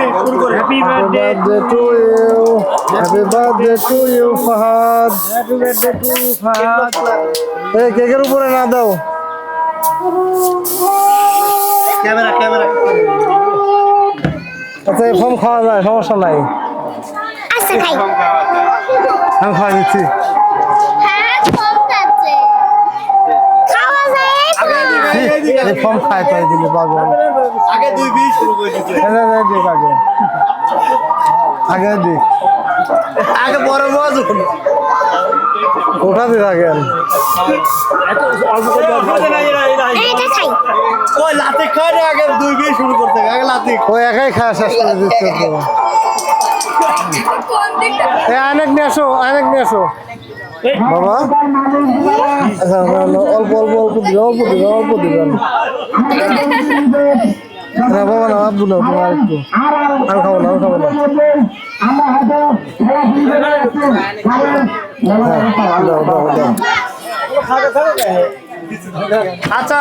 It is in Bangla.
Happy birthday to you. Happy birthday to you, Fahad. Happy birthday to you, Fahad. এই কেকের উপরে না দাও। ক্যামেরা আচ্ছা ফর্ম খাওয়া যায়, সমস্যা নাই। আচ্ছা খাই। আমি খাওয়া দিচ্ছি। হ্যাঁ কম আছে। খাওয়া যায় এই ফর্ম খাই তাই দিলে পাগল। আগে 2-20 শুরু করে দিচ্ছে। আগে দিক আগে বড় মজুন ওঠা দিয়ে থাকেন। এটা খাই। ওই লাতে খায় আগে 2-20 শুরু করতে আগে লাতে ও একাই খাওয়া শেষ করে দিচ্ছে তো। অনেক নিয়ে আসো বাবা। আচ্ছা অল্প দিবেন না বাবা না আব্দু না তোমার একটু আমি খাবো না দাও আচ্ছা